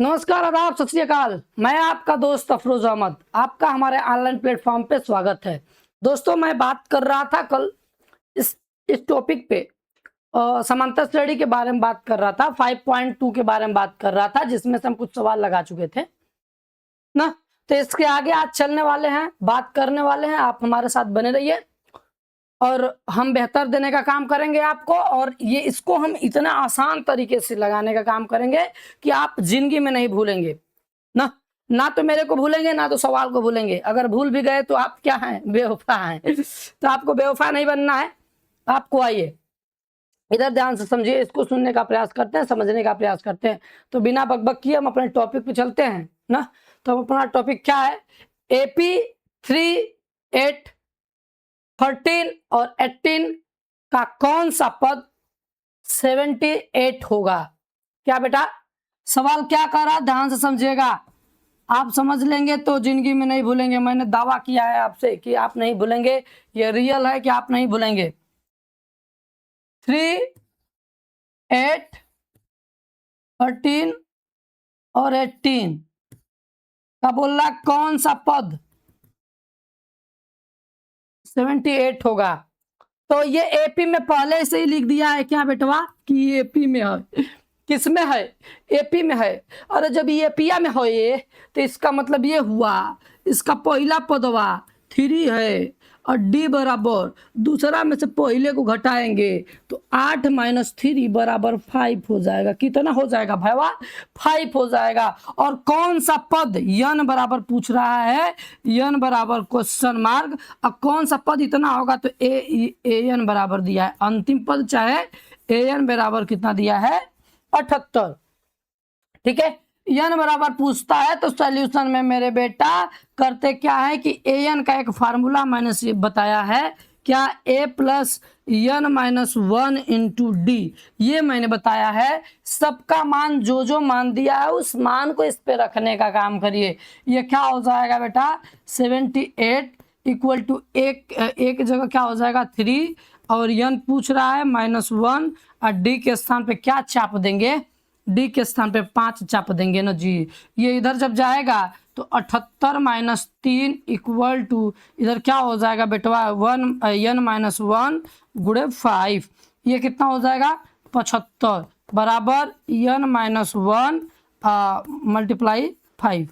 नमस्कार, आदाब, सत श्री अकाल। मैं आपका दोस्त अफरोज अहमद, आपका हमारे ऑनलाइन प्लेटफॉर्म पे स्वागत है। दोस्तों, मैं बात कर रहा था कल इस टॉपिक पे समांतर श्रेणी के बारे में बात कर रहा था। 5.2 के बारे में बात कर रहा था, जिसमें से हम कुछ सवाल लगा चुके थे ना। तो इसके आगे आज चलने वाले हैं, बात करने वाले हैं। आप हमारे साथ बने रहिए और हम बेहतर देने का काम करेंगे आपको। और ये इसको हम इतना आसान तरीके से लगाने का काम करेंगे कि आप जिंदगी में नहीं भूलेंगे ना तो मेरे को भूलेंगे, ना तो सवाल को भूलेंगे। अगर भूल भी गए तो आप क्या हैं, बेवफा हैं। तो आपको बेवफा नहीं बनना है। आपको आइए इधर ध्यान से समझिए, इसको सुनने का प्रयास करते हैं, समझने का प्रयास करते हैं। तो बिना बकबक किए हम अपने टॉपिक पे चलते हैं ना। तो अपना टॉपिक क्या है? AP 3, 8, 13 और 18 का कौन सा पद 78 होगा? क्या बेटा, सवाल क्या कर रहा? ध्यान से समझिएगा। आप समझ लेंगे तो जिंदगी में नहीं भूलेंगे। मैंने दावा किया है आपसे कि आप नहीं भूलेंगे। ये रियल है कि आप नहीं भूलेंगे। 3, 8, 13 और 18 का बोल रहा कौन सा पद 78 होगा? तो ये AP में पहले से ही लिख दिया है क्या बेटवा कि AP में है? किस में है? AP में है। अरे जब ये एपिया में हो ये, तो इसका मतलब ये हुआ इसका पहला पदवा 3 है और D बराबर दूसरा में से पहले को घटाएंगे तो 8 - 3 बराबर 5 हो जाएगा। कितना हो जाएगा भाईवा? 5 हो जाएगा। और कौन सा पद n बराबर पूछ रहा है? n बराबर क्वेश्चन मार्क। अब कौन सा पद इतना होगा? तो an बराबर दिया है अंतिम पद, चाहे an बराबर कितना दिया है? 78। ठीक है, n बराबर पूछता है तो सॉल्यूशन में मेरे बेटा करते क्या है कि an का एक फार्मूला मैंने बताया है। क्या? a plus n - 1 into D, ये मैंने बताया है। सबका मान जो मान दिया है उस मान को इस पे रखने का काम करिए। ये क्या हो जाएगा बेटा? 78 इक्वल टू एक जगह क्या हो जाएगा? 3 और n पूछ रहा है -1 और d के स्थान पे क्या चाप देंगे? D के स्थान पे 5 चाप देंगे ना जी। ये इधर जब जाएगा तो 78 - 3 इक्वल टू इधर क्या हो जाएगा बेटवा? n - 1 गुणे 5, ये कितना हो जाएगा? 75 बराबर n - 1 मल्टीप्लाई 5।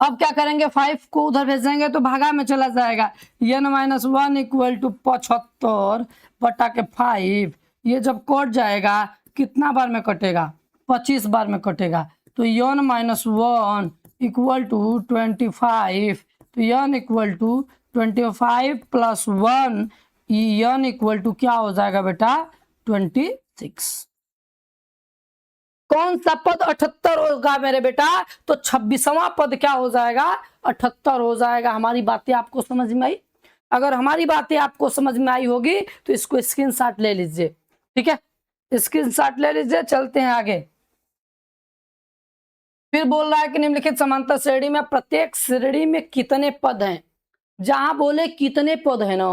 अब क्या करेंगे? 5 को उधर भेजेंगे तो भागा में चला जाएगा। n - 1 इक्वल टू 75 बटा के 5। ये जब कट जाएगा कितना बार में कटेगा? 25 बार में कटेगा। तो n - 1 इक्वल टू 25। तो n equal to 25 plus 1, n equal to क्या हो जाएगा बेटा? 26। कौन सा पद 78 होगा मेरे बेटा? तो 26वां पद क्या हो जाएगा? 78 हो जाएगा। हमारी बातें आपको समझ में आई? अगर हमारी बातें आपको समझ में आई होगी तो इसको स्क्रीनशॉट ले लीजिए। ठीक है, स्क्रीनशॉट ले लीजिए। चलते हैं आगे। फिर बोल रहा है कि निम्नलिखित समांतर श्रेणी में प्रत्येक श्रेणी में कितने पद हैं? जहां बोले कितने पद है ना,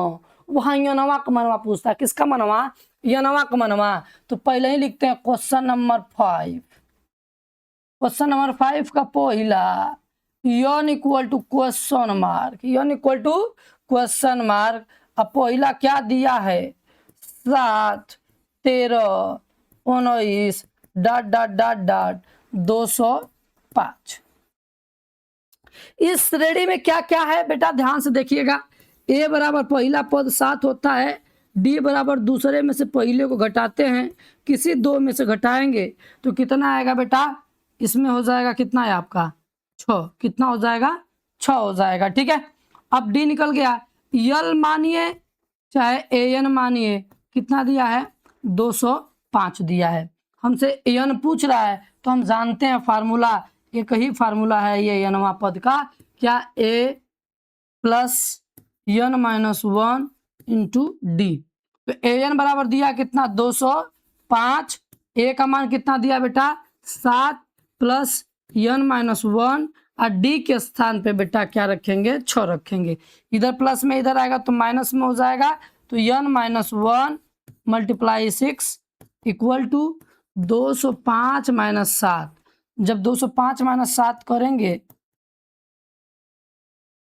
वहां यनवा का मनवा पूछता है। किसका मनवा? यनवा का मनवा। तो पहले ही लिखते हैं क्वेश्चन नंबर 5। क्वेश्चन नंबर 5 का पहला n equal to question mark, n equal to question mark. अब पहला क्या दिया है? 7, 13, 19 डॉट डॉट डॉट डॉट 205। इस श्रेणी में क्या क्या है बेटा? ध्यान से देखिएगा। a बराबर पहला पद 7 होता है। d बराबर दूसरे में से पहले को घटाते हैं, किसी दो में से घटाएंगे तो कितना आएगा बेटा? इसमें हो जाएगा कितना है आपका? 6। कितना हो जाएगा? 6 हो जाएगा। ठीक है, अब d निकल गया। l मानिए चाहे an मानिए, कितना दिया है? 205 दिया है। हमसे n पूछ रहा है तो हम जानते हैं फार्मूला, एक ही फार्मूला है ये nवां पद का। क्या? a plus n - 1 into D. तो an बराबर दिया कितना? 205। a का मान कितना दिया बेटा? 7 प्लस n - 1 और d के स्थान पे बेटा क्या रखेंगे? 6 रखेंगे। इधर प्लस में इधर आएगा तो माइनस में हो जाएगा। तो n - 1 multiply 6 equal to 205 minus 7, जब 205 माइनस 7 करेंगे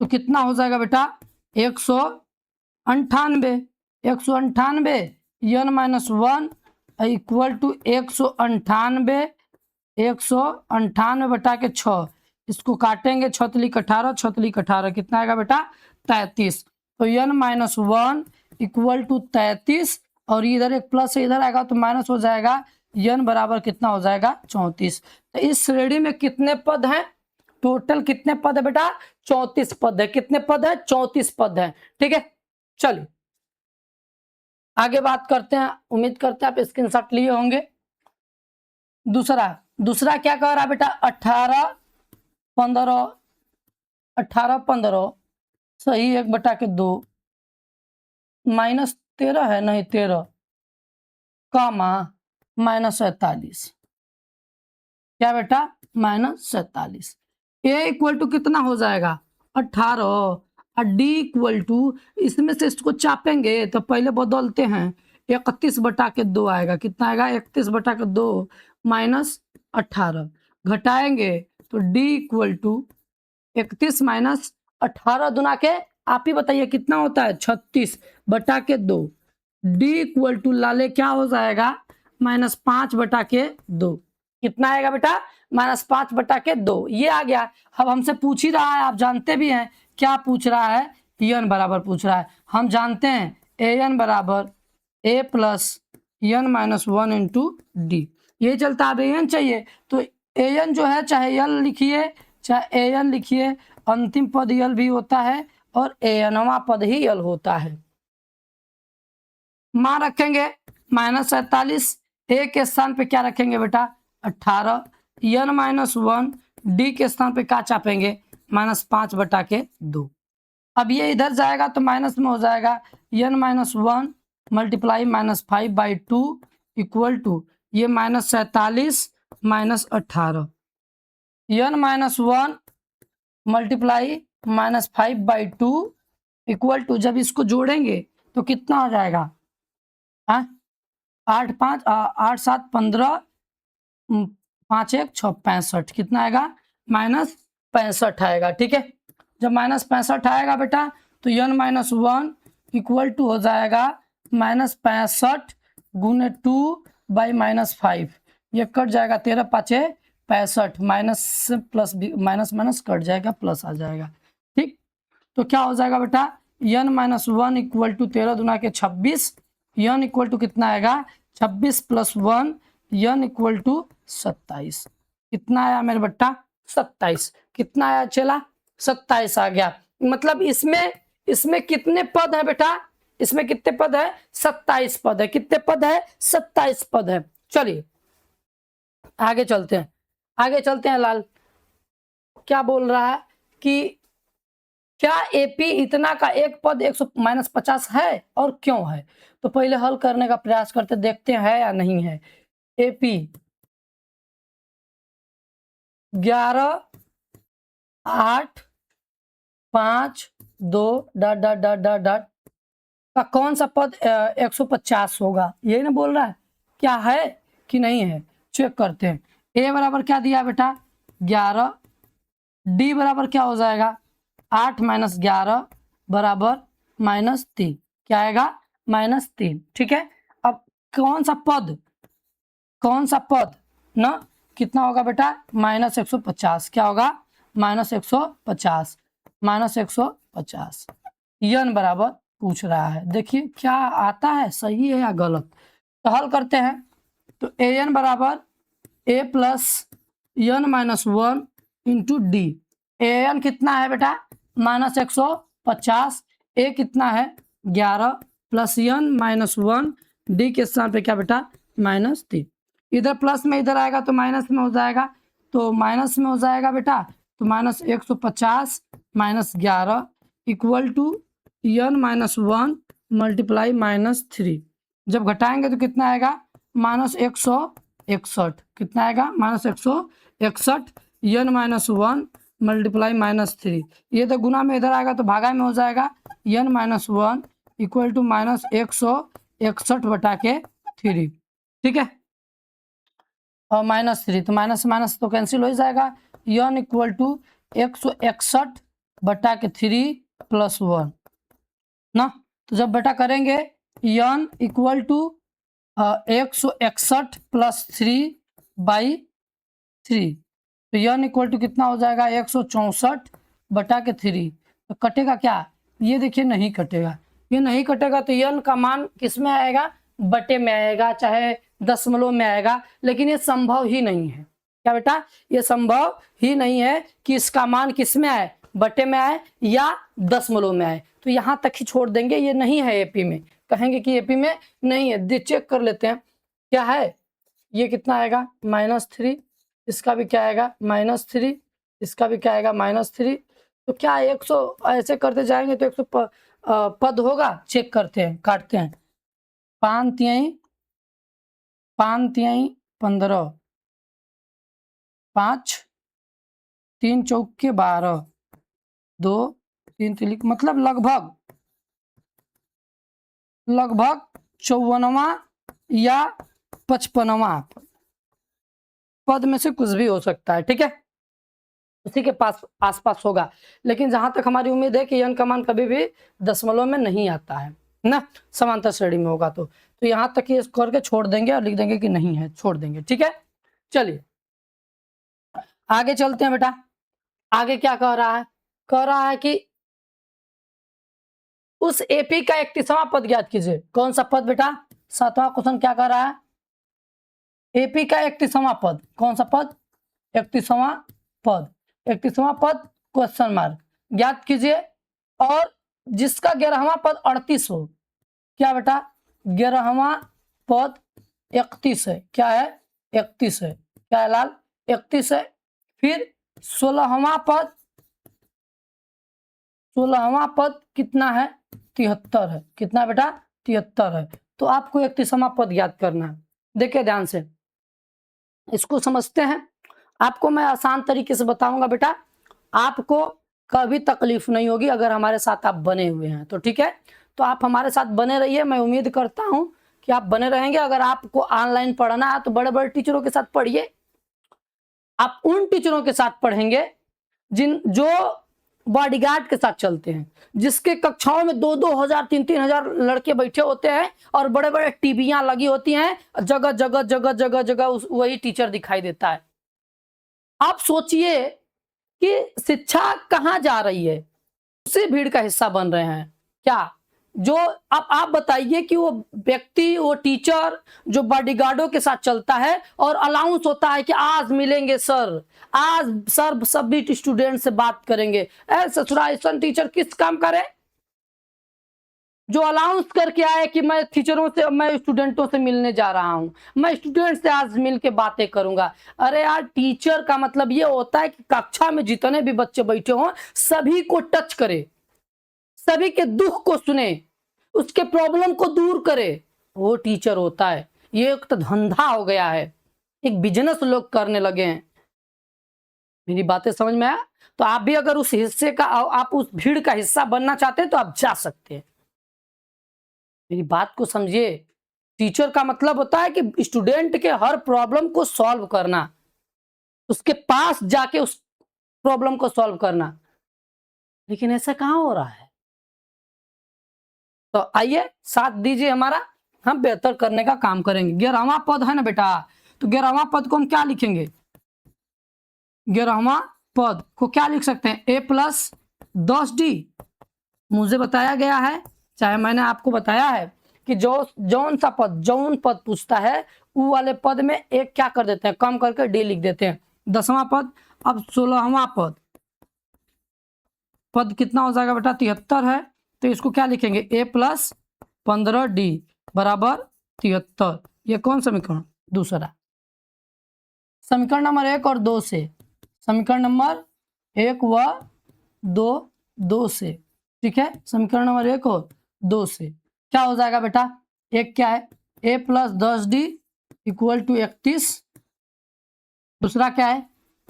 तो कितना हो जाएगा बेटा? 198। 198 n माइनस 1 इक्वल टू 198। 198 बटा के 6, इसको काटेंगे, छतलीक 18, छतलीक 18 कितना आएगा बेटा? 33। तो n माइनस 1 इक्वल टू 33, और इधर एक प्लस इधर आएगा तो माइनस हो जाएगा, n बराबर कितना हो जाएगा? 34। तो इस श्रेणी में कितने पद हैं? टोटल कितने पद है बेटा? 34 पद है। कितने पद है? 34 पद है। ठीक है, चलिए आगे बात करते हैं। उम्मीद करते हैं आप स्क्रीनशॉट लिए होंगे। दूसरा क्या कह रहा है बेटा? 18 15 सही 1/2 माइनस 13 है, नहीं 13 कामा माइनस 47। क्या बेटा? माइनस 47। ए इक्वल टू कितना हो जाएगा? 18। और डी इक्वल टू, इसमें से इसको चापेंगे तो पहले बदलते हैं, 31/2 आएगा। कितना आएगा? 31/2 माइनस 18। घटाएंगे तो डी इक्वल टू 31 माइनस 18 दुना के आप ही बताइए कितना होता है? 36/2। डी इक्वल टू लाले क्या हो जाएगा? -5/2। कितना आएगा बेटा? -5/2। ये आ गया। अब हमसे पूछ ही रहा है, आप जानते भी हैं क्या पूछ रहा है? n बराबर पूछ रहा है। हम जानते हैं an बराबर a plus n minus 1 into D. ये चलता है। अब an चाहिए तो an जो है, चाहे l लिखिए चाहे an लिखिए, अंतिम पद l भी होता है और anवां पद ही l होता है। मान रखेंगे -47। a के स्थान पे क्या रखेंगे बेटा? 18। n माइनस 1 डी के स्थान पे क्या चापेंगे? -5/2। अब ये इधर जाएगा तो माइनस में हो जाएगा, n minus 1 multiply -5/2 equal to ये -47 minus 18। n minus 1 multiply -5/2 equal to, जब इसको जोड़ेंगे तो कितना हो जाएगा? 8 7 15 5 1 6 65। कितना आएगा? -65 आएगा। ठीक है, जब -65 आएगा बेटा तो n माइनस 1 इक्वल टू हो जाएगा -65 गुने 2/-5। ये कट जाएगा, 13 5 65, माइनस प्लस माइनस कट जाएगा, प्लस आ जाएगा। ठीक, तो क्या हो जाएगा बेटा? n माइनस 1 इक्वल टू 13 दुना के 26। n इक्वल टू कितना आएगा? 26 प्लस 1 n इक्वल टू 27। कितना आया मेरे बेटा? 27। कितना आया चला? 27 आ गया। मतलब इसमें कितने पद है बेटा? इसमें कितने पद है? 27 पद है। कितने पद है? 27 पद है। चलिए आगे चलते हैं। लाल क्या बोल रहा है कि क्या एपी इतना का एक पद 100-50 है और क्यों है? तो पहले हल करने का प्रयास करते, देखते हैं या नहीं है। AP 11 8 5 2 dot dot dot dot dot का कौन सा पद 150 होगा? यही ना बोल रहा है, क्या है कि नहीं है? चेक करते हैं। ए बराबर क्या दिया बेटा? 11। डी बराबर क्या हो जाएगा? 8 माइनस 11 बराबर -3। क्या आएगा? -3। ठीक है, अब कौन सा पद ना कितना होगा बेटा? -150। क्या होगा? -150 -150। n बराबर पूछ रहा है। देखिए क्या आता है, सही है या गलत। तो हल करते हैं। तो an बराबर a plus n minus 1 into D. an कितना है बेटा? -150। a कितना है? 11 प्लस n माइनस 1 डी के स्थान पे क्या बेटा? -3। इधर प्लस में इधर आएगा तो माइनस में हो जाएगा, तो माइनस में हो जाएगा बेटा। तो -150 minus 11 equal to n minus 1 multiply -3। जब घटाएंगे तो कितना आएगा? -161। कितना आएगा? -161 n माइनस 1 मल्टीप्लाई -3। ये तो गुना में इधर आएगा तो भागा में हो जाएगा। n minus 1 equal to -161/3। ठीक है, और -3, तो माइनस माइनस तो कैंसिल हो ही जाएगा। n इक्वल टू 161/3 + 1 ना। तो जब बेटा करेंगे n इक्वल टू 161 + 3/3, तो n इक्वल टू कितना हो जाएगा 164/3। तो कटेगा क्या, ये देखिए नहीं कटेगा, ये नहीं कटेगा तो n का मान किस में आएगा, बटे में आएगा, चाहे दशमलव में आएगा, लेकिन ये संभव ही नहीं है। क्या बेटा, ये संभव ही नहीं है कि इसका मान किस में आए, बटे में आए या दशमलव में आए। तो यहाँ तक ही छोड़ देंगे, ये नहीं है एपी में, कहेंगे कि एपी में नहीं है। चेक कर लेते हैं क्या है, ये कितना आएगा -3, इसका भी क्या आएगा -3, इसका भी क्या आएगा -3। तो क्या 100 ऐसे करते जाएंगे तो 100 पद होगा। चेक करते हैं, काटते हैं। 5 तिहाई 15, 5 3 चौके 12, 2 3 तिलिक, मतलब लगभग 54वां या 55वां पद में से कुछ भी हो सकता है। ठीक है, उसी के पास आसपास होगा, लेकिन जहां तक हमारी उम्मीद है कि n का मान कभी भी दशमलव में नहीं आता है ना, समांतर श्रेणी में होगा। तो यहां तक ये करके छोड़ देंगे और लिख देंगे कि नहीं है, छोड़ देंगे। ठीक है, चलिए आगे चलते हैं बेटा। आगे क्या कह रहा है, कह रहा है कि उस एपी का 31वां पद ज्ञात कीजिए। कौन सा पद बेटा, 7वां क्वेश्चन क्या कह रहा है, एपी का 31वां पद। कौन सा पद, 31वां पद, 31वां पद क्वेश्चन मार्क ज्ञात कीजिए, और जिसका 11वां पद 38 हो। क्या बेटा, 11वां पद 31 है। क्या है, 31 है। क्या है लाल, 31 है। फिर 16वां पद, 16वां पद कितना है, 73 है। कितना बेटा, 73 है। तो आपको 31वां पद याद करना है। देखिए ध्यान से, इसको समझते हैं। आपको मैं आसान तरीके से बताऊंगा बेटा, आपको कभी तकलीफ नहीं होगी अगर हमारे साथ आप बने हुए हैं तो। ठीक है, तो आप हमारे साथ बने रहिए, मैं उम्मीद करता हूं कि आप बने रहेंगे। अगर आपको ऑनलाइन पढ़ना है तो बड़े बड़े टीचरों के साथ पढ़िए। आप उन टीचरों के साथ पढ़ेंगे जो बॉडीगार्ड के साथ चलते हैं, जिसके कक्षाओं में 2-2 हजार 3-3 हजार लड़के बैठे होते हैं और बड़े बड़े टीवियां लगी होती हैं, जगह जगह जगह जगह जगह वही टीचर दिखाई देता है। आप सोचिए कि शिक्षा कहां जा रही है, उसी भीड़ का हिस्सा बन रहे हैं क्या। जो अब आप बताइए कि वो व्यक्ति, वो टीचर जो बॉडीगार्डों के साथ चलता है और अलाउंस होता है कि आज मिलेंगे सर, आज सर सभी स्टूडेंट से बात करेंगे, ऐसा टीचर किस काम करे, जो अलाउंस करके आए कि मैं टीचरों से, मैं स्टूडेंटों से मिलने जा रहा हूं, मैं स्टूडेंट से आज मिल के बातें करूंगा। अरे यार, टीचर का मतलब ये होता है कि कक्षा में जितने भी बच्चे बैठे हों सभी को टच करे, सभी के दुख को सुने, उसके प्रॉब्लम को दूर करे, वो टीचर होता है। ये एक तो धंधा हो गया है, एक बिजनेस लोग करने लगे हैं। मेरी बातें समझ में आया? तो आप भी अगर उस हिस्से का, आप उस भीड़ का हिस्सा बनना चाहते हैं तो आप जा सकते हैं। मेरी बात को समझिए, टीचर का मतलब होता है कि स्टूडेंट के हर प्रॉब्लम को सॉल्व करना, उसके पास जाके उस प्रॉब्लम को सॉल्व करना, लेकिन ऐसा कहां हो रहा है। तो आइए साथ दीजिए हमारा, हम बेहतर करने का काम करेंगे। 11वां पद है ना बेटा, तो 11वां पद को हम क्या लिखेंगे, 11वां पद को क्या लिख सकते हैं, a+10d। मुझे बताया गया है, चाहे मैंने आपको बताया है कि जौन पद पूछता है वो वाले पद में एक क्या कर देते हैं, कम करके d लिख देते हैं। 10वां पद, अब 16वां पद कितना हो जाएगा बेटा, 73 है। तो इसको क्या लिखेंगे, a+15d बराबर 73। ये कौन समीकरण, दूसरा। समीकरण नंबर 1 और 2 से, समीकरण नंबर 1 व 2 से। ठीक है, समीकरण नंबर 1 और 2 से क्या हो जाएगा बेटा, एक क्या है, a+10d = 31। दूसरा क्या है,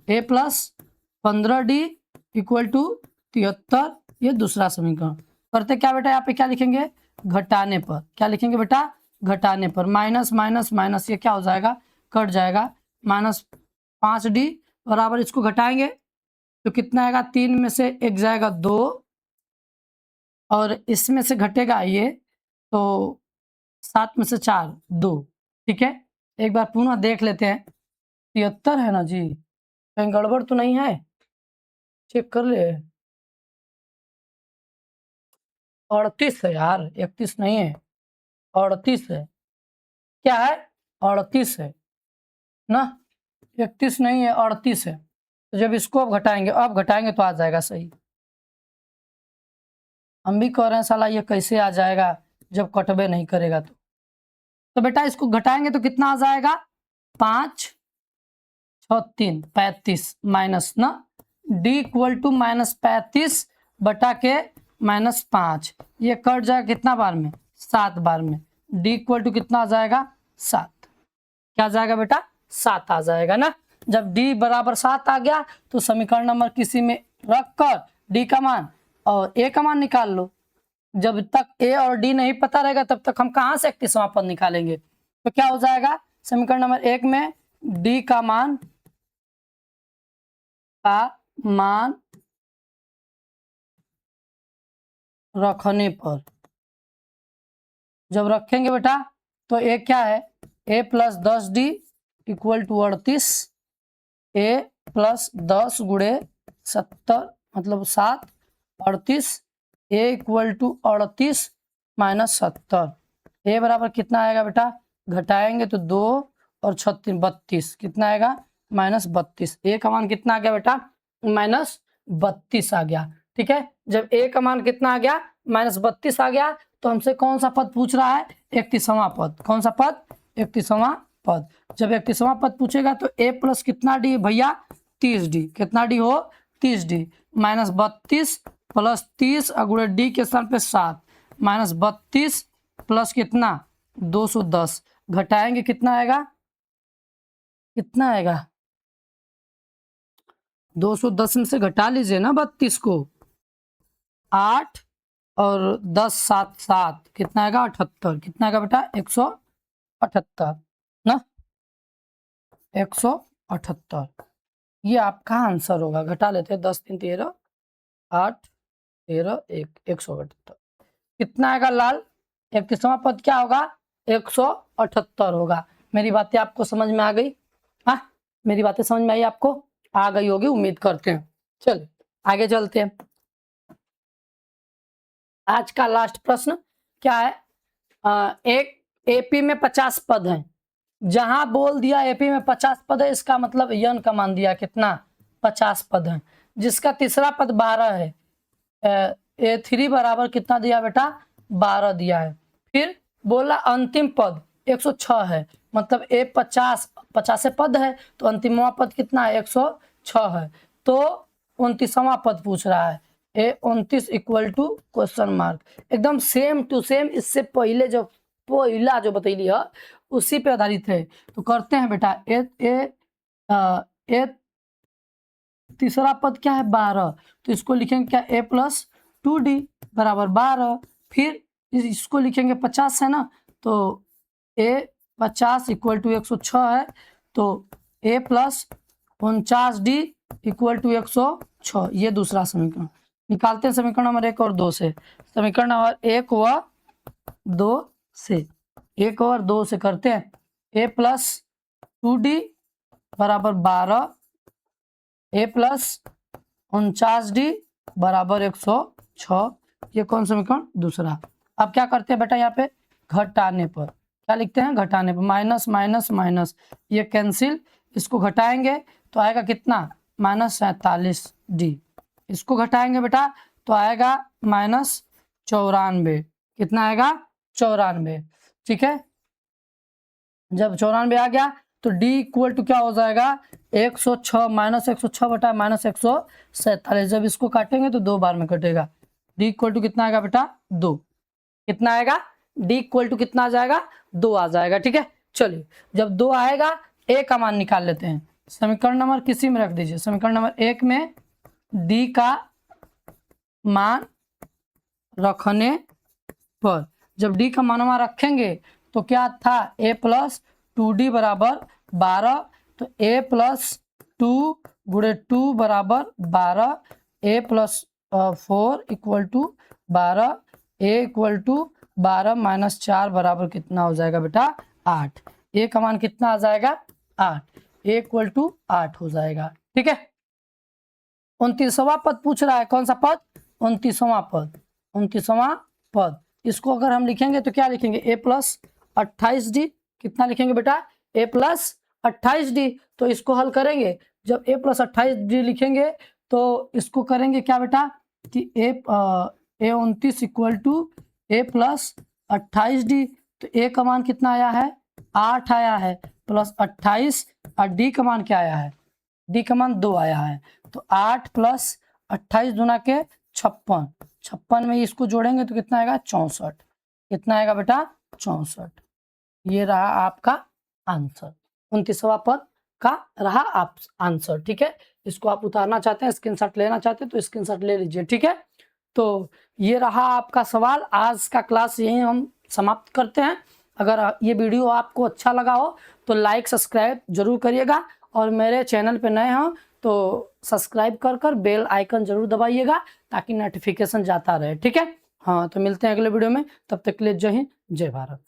a+15d = 73। ये दूसरा समीकरण। करते क्या बेटा, यहाँ पे क्या लिखेंगे, घटाने पर। क्या लिखेंगे बेटा, घटाने पर। माइनस माइनस माइनस, ये क्या हो जाएगा, कट जाएगा। -5d बराबर, इसको घटाएंगे तो कितना आएगा, 3 में से 1 जाएगा 2 और इसमें से घटेगा ये तो 7 में से 4 2। ठीक है, एक बार पुनः देख लेते हैं। 73 है ना जी, कहीं गड़बड़ तो नहीं है, चेक कर ले। 38 है यार, 31 नहीं है, 38 है। क्या है, 38 है ना, 31 नहीं है, 38 है। तो जब इसको अब घटाएंगे तो आ जाएगा सही। हम भी कह रहे हैं साला ये कैसे आ जाएगा जब कटबे नहीं करेगा तो बेटा इसको घटाएंगे तो कितना आ जाएगा, 5 6 3 35 माइनस ना, d इक्वल टू -35 बटा के -5, ये कट जाएगा कितना बार में, 7 बार में। d इक्वल टू कितना आ जाएगा, 7। क्या आ जाएगा बेटा, 7 आ जाएगा ना। जब d बराबर 7 आ गया तो समीकरण नंबर किसी में रखकर d का मान और a का मान निकाल लो। जब तक a और d नहीं पता रहेगा तब तक हम कहाँ से 31वां पद निकालेंगे। तो क्या हो जाएगा, समीकरण नंबर 1 में d का मान रखने पर, जब रखेंगे बेटा तो a क्या है, a plus 10d equal to 38, a plus 10 गुणे 70 मतलब 7, 38, a equal to 38 minus 70, a बराबर कितना आएगा बेटा, घटाएंगे तो 2 और 36 32, कितना आएगा, -32। a का मान कितना आ गया बेटा, -32 आ गया। ठीक है, जब a का मान कितना आ गया, -32 आ गया तो हमसे कौन सा पद पूछ रहा है, 31वां पद। कौन सा पद, 31वां पद। जब 31वां पद पूछेगा तो a प्लस कितना d भैया, 30d, कितना d हो, 30d, -32 प्लस 30 गुणे d के स्थान पे 7, -32 प्लस कितना 210, घटाएंगे कितना आएगा, कितना आएगा, 210 में से घटा लीजिए ना 32 को, 8 और 10 7 7, कितना आएगा 78, कितना आएगा बेटा 178 ना, 178 ये आपका आंसर होगा। घटा लेते हैं, 10 3 13 8 13 1 178, कितना आएगा लाल, 31वां पद क्या होगा, 178 होगा। मेरी बातें आपको समझ में आ गई, हाँ मेरी बातें समझ में आई आपको, आ गई होगी उम्मीद करते हैं। चलिए आगे चलते हैं। आज का लास्ट प्रश्न क्या है, एक एपी में 50 पद हैं, जहां बोल दिया एपी में 50 पद है, इसका मतलब यन का मान दिया कितना, 50 पद हैं, जिसका तीसरा पद 12 है। A3 बराबर कितना दिया बेटा, 12 दिया है। फिर बोला अंतिम पद 106 है, मतलब ए 50 पद है तो अंतिमवा पद कितना है, 106 है। तो 29वां पद पूछ रहा है, A29 equal to question mark, एकदम सेम टू सेम इससे पहले जो पहला जो बतैली है उसी पे आधारित है। तो करते हैं बेटा, ए तीसरा पद क्या है, 12, तो इसको लिखेंगे क्या, a प्लस 2d बराबर 12। फिर इसको लिखेंगे 50 है ना, तो a 50 इक्वल टू 106 है, तो a plus 49d equal to 106, ये दूसरा समीकरण। निकालते हैं समीकरण नंबर 1 और 2 से। समीकरण नंबर 1 व 2 से, 1 और 2 से करते हैं, a प्लस 2d बराबर 12, a प्लस 49d बराबर 106, ये कौन समीकरण, दूसरा। अब क्या करते हैं बेटा, यहाँ पे घटाने पर क्या लिखते हैं, घटाने पर माइनस माइनस माइनस, ये कैंसिल, इसको घटाएंगे तो आएगा कितना, -47d, इसको घटाएंगे बेटा तो आएगा -94, कितना आएगा, 94। ठीक है, जब 94 आ गया तो d इक्वल टू क्या हो जाएगा, 106 -106 बटा -147। जब इसको काटेंगे तो 2 बार में कटेगा, d इक्वल टू कितना आएगा बेटा, 2, कितना आएगा, d इक्वल टू कितना आ जाएगा, 2 आ जाएगा। ठीक है, चलिए जब 2 आएगा a का मान निकाल लेते हैं। समीकरण नंबर किसी में रख दीजिए, समीकरण नंबर 1 में d का मान रखने पर, जब d का मान रखेंगे तो क्या था, a प्लस 2d बराबर 12, तो a प्लस 2 गुणे 2 बराबर 12, a plus 4 equal to 12, a equal to 12 minus 4 बराबर कितना हो जाएगा बेटा 8। a का मान कितना आ जाएगा 8, a इक्वल टू 8 हो जाएगा। ठीक है, 29वां पद पूछ रहा है, कौन सा पद 29वां पद, 29वां पद। इसको अगर हम लिखेंगे तो क्या लिखेंगे a प्लस 28d, कितना लिखेंगे बेटा a प्लस 28d। तो इसको हल करेंगे, जब a प्लस 28d लिखेंगे तो इसको करेंगे क्या बेटा कि a 29 equal to a plus 28d। तो a का मान कितना आया है 8 आया है, प्लस 28 और d का मान क्या आया है, d का मान 2 आया है। तो 8 प्लस 28 दूना के 56, 56 में इसको जोड़ेंगे तो कितना आएगा 64, कितना आएगा बेटा 64। ये रहा आपका आंसर, 29वां पद का रहा आप आंसर। ठीक है, इसको आप उतारना चाहते हैं, स्क्रीनशॉट लेना चाहते हैं तो स्क्रीनशॉट ले लीजिए। ठीक है, तो ये रहा आपका सवाल। आज का क्लास यही हम समाप्त करते हैं। अगर ये वीडियो आपको अच्छा लगा हो तो लाइक सब्सक्राइब जरूर करिएगा, और मेरे चैनल पे नए हो तो सब्सक्राइब कर बेल आइकन जरूर दबाइएगा ताकि नोटिफिकेशन जाता रहे। ठीक है, हाँ, तो मिलते हैं अगले वीडियो में, तब तक के लिए जय हिंद जय भारत।